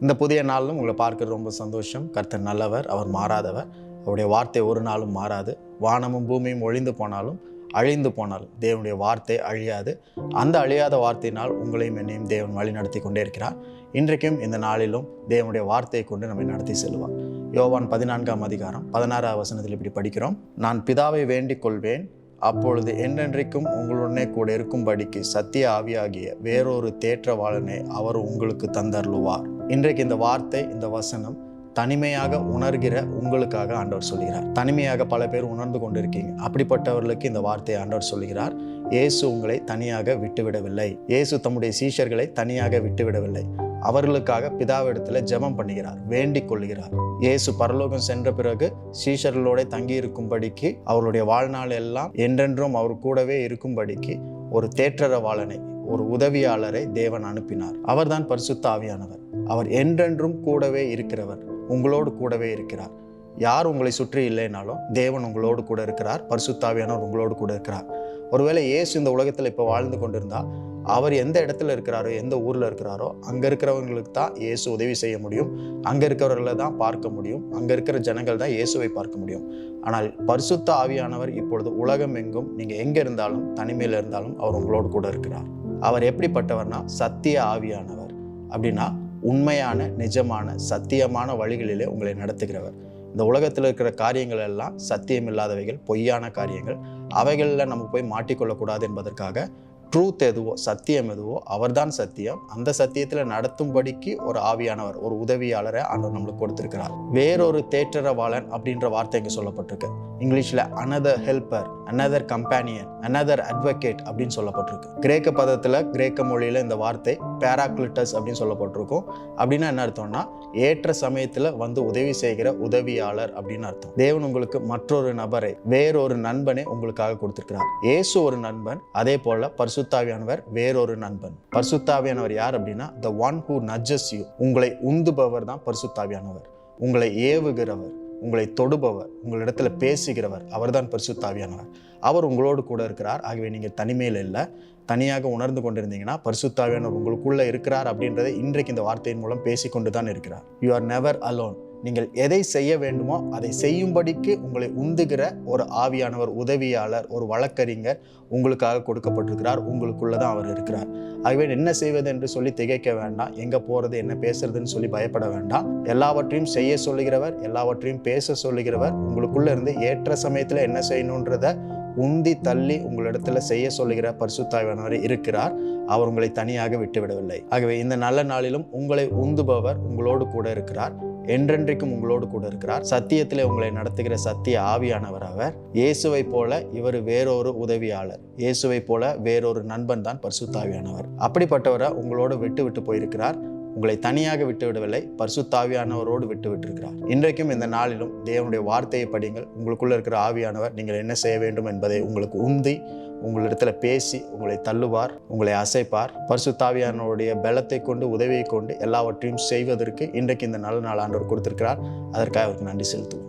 இந்த புதிய நாளிலும் உங்களை பார்க்கறது ரொம்ப சந்தோஷம். கர்த்தர் நல்லவர், அவர் மாறாதவர். அவருடைய வார்த்தை ஒரு நாளும் மாறாது. வானமும் பூமியும் ஒழிந்து போனாலும் அழிந்து போனாலும் தேவனுடைய வார்த்தை அழியாது. அந்த அழியாத வார்த்தையினால் உங்களையும் என்னையும் தேவன் வழி நடத்தி கொண்டே இருக்கிறார். இன்றைக்கும் இந்த நாளிலும் தேவனுடைய வார்த்தையை கொண்டு நம்மை நடத்தி செல்வார். யோவான் 14ஆம் அதிகாரம் 16ஆம் வசனத்தில் இப்படி படிக்கிறோம். நான் பிதாவை வேண்டிக் கொள்வேன், அப்பொழுது என்றென்றைக்கும் உங்களுடனே கூட இருக்கும்படிக்கு சத்திய ஆவியாகிய வேறொரு தேற்றவாளனை அவர் உங்களுக்கு தந்தருளுவார். இன்றைக்கு இந்த வார்த்தை, இந்த வசனம் தனிமையாக உணர்கிற உங்களுக்காக ஆண்டவர் சொல்கிறார். தனிமையாக பல பேர் உணர்ந்து கொண்டிருக்கீங்க. அப்படிப்பட்டவர்களுக்கு இந்த வார்த்தையை ஆண்டவர் சொல்கிறார். இயேசு உங்களை தனியாக விட்டுவிடவில்லை. இயேசு தம்முடைய சீஷர்களை தனியாக விட்டுவிடவில்லை. அவர்களுக்காக பிதாவிடத்தில் ஜெபம் பண்ணுகிறார், வேண்டிக் கொள்கிறார். இயேசு பரலோகம் சென்ற பிறகு சீஷர்களோட தங்கி இருக்கும்படிக்கு, அவருடைய வாழ்நாள் எல்லாம் என்றென்றும் அவர் கூடவே இருக்கும்படிக்கு ஒரு தேற்றரவாளனை, ஒரு உதவியாளரை தேவன் அனுப்பினார். அவர்தான் பரிசுத்த ஆவியானவர். அவர் என்றென்றும் கூடவே இருக்கிறவர், உங்களோடு கூடவே இருக்கிறார். யார் உங்களை சுற்றி இல்லைனாலும் தேவன் உங்களோடு கூட இருக்கிறார். பரிசுத்த ஆவியானவர் உங்களோடு கூட இருக்கிறார். ஒருவேளை இயேசு இந்த உலகத்தில் இப்போ வாழ்ந்து கொண்டிருந்தா, அவர் எந்த இடத்துல இருக்கிறாரோ, எந்த ஊரில் இருக்கிறாரோ, அங்கே இருக்கிறவங்களுக்கு தான் இயேசு உதவி செய்ய முடியும். அங்கே இருக்கிறவர்களை தான் பார்க்க முடியும். அங்கே இருக்கிற ஜனங்கள் தான் இயேசுவை பார்க்க முடியும். ஆனால் பரிசுத்த ஆவியானவர் இப்பொழுது உலகம் எங்கும், நீங்கள் எங்கே இருந்தாலும், தனிமையில் இருந்தாலும் அவர் உங்களோடு கூட இருக்கிறார். அவர் எப்படிப்பட்டவர்னா சத்திய ஆவியானவர். அப்படின்னா உண்மையான, நிஜமான, சத்தியமான வழிகளிலே உங்களை நடத்துகிறவர். இந்த உலகத்தில் இருக்கிற காரியங்கள் எல்லாம் சத்தியம் இல்லாதவைகள், பொய்யான காரியங்கள். அவைகளில் நம்ம போய் மாட்டிக்கொள்ளக்கூடாது என்பதற்காக ட்ரூத் எதுவோ, சத்தியம் எதுவோ, அவர்தான் சத்தியம். அந்த சத்தியத்தில் நடத்தும்படிக்கு ஒரு ஆவியானவர், ஒரு உதவியாளரை ஆண்டவர் நம்மளுக்கு கொடுத்திருக்கிறார். வேறொரு தேற்றரவாளன் அப்படின்ற வார்த்தை இங்கே சொல்லப்பட்டிருக்கு. இங்கிலீஷில் another helper, another companion, another advocate அப்படின்னு சொல்லப்பட்டிருக்கு. கிரேக்க பதத்தில், கிரேக்க மொழியில் இந்த வார்த்தை பேராக்லிட்டஸ் அப்படின்னு சொல்லப்பட்டிருக்கும். அப்படின்னா என்ன அர்த்தம்னா, ஏற்ற சமயத்தில் வந்து உதவி செய்கிற உதவியாளர் அப்படின்னு அர்த்தம். தேவன் உங்களுக்கு மற்றொரு நபரை, வேறொரு நண்பனை உங்களுக்காக கொடுத்திருக்கிறார். இயேசு ஒரு நண்பன், அதே போல பரிசுத்தாவியானவர் வேறொரு நண்பன். பரிசுத்தாவியானவர் யார் அப்படின்னா the one who nudges you. உங்களை உந்துபவர் தான் பரிசுத்தாவியானவர். உங்களை ஏவுகிறவர், உங்களை தொடுபவர், உங்களிடத்துல பேசுகிறவர், அவர்தான் பரிசுத்தாவியானவர். அவர் உங்களோடு கூட இருக்கிறார். ஆகவே நீங்கள் தனிமையில் இல்லை. தனியாக உணர்ந்து கொண்டிருந்தீங்கன்னா பரிசுத்தாவியானவர் உங்களுக்குள்ள இருக்கிறார் அப்படின்றதை இன்றைக்கு இந்த வார்த்தையின் மூலம் பேசிக்கொண்டு தான் இருக்கிறார். You are never alone. நீங்கள் எதை செய்ய வேண்டுமோ அதை செய்யும்படிக்கு உங்களை உந்துகிற ஒரு ஆவியானவர், உதவியாளர், ஒரு வழக்கறிஞர் உங்களுக்காக கொடுக்கப்பட்டிருக்கிறார். உங்களுக்குள்ளதான் அவர் இருக்கிறார். ஆகவே என்ன செய்வது என்று சொல்லி திகைக்க வேண்டாம். எங்க போறது, என்ன பேசுறதுன்னு சொல்லி பயப்பட வேண்டாம். எல்லாவற்றையும் செய்ய சொல்லுகிறவர், எல்லாவற்றையும் பேச சொல்லுகிறவர், உங்களுக்குள்ள இருந்து ஏற்ற சமயத்துல என்ன செய்யணுன்றத உந்தி தள்ளி உங்களிடத்துல செய்ய சொல்லுகிற பரிசுத்தாவியானவர் இருக்கிறார். அவர் உங்களை தனியாக விட்டுவிடவில்லை. ஆகவே இந்த நல்ல நாளிலும் உங்களை உந்துபவர் உங்களோடு கூட இருக்கிறார். என்றென்றைக்கும் உங்களோடு கூட இருக்கிறார். சத்தியத்திலே உங்களை நடத்துகிற சத்திய ஆவியானவர் அவர். இயேசுவை போல இவர் வேறொரு உதவியாளர், இயேசுவை போல வேறொரு நண்பன் தான் பரிசுத்தாவியானவர். அப்படிப்பட்டவரை உங்களோடு விட்டு போயிருக்கிறார். உங்களை தனியாக விட்டு விடவில்லை, பரிசுத்தாவியானவரோடு விட்டு விட்டிருக்கிறார். இன்றைக்கும் இந்த நாளிலும் தேவனுடைய வார்த்தையை படிங்கள். உங்களுக்குள்ள இருக்கிற ஆவியானவர் நீங்கள் என்ன செய்ய வேண்டும் என்பதை உங்களுக்கு உந்தி, உங்களிடத்துல பேசி உங்களை தள்ளுவார், உங்களை அசைப்பார். பரிசுத்தாவியானவருடைய பலத்தை கொண்டு, உதவியை கொண்டு எல்லாவற்றையும் செய்வதற்கு இன்றைக்கு இந்த நல்ல நாள் ஆண்டவர் கொடுத்திருக்கிறார். அதற்காக அவருக்கு நன்றி செலுத்துவோம்.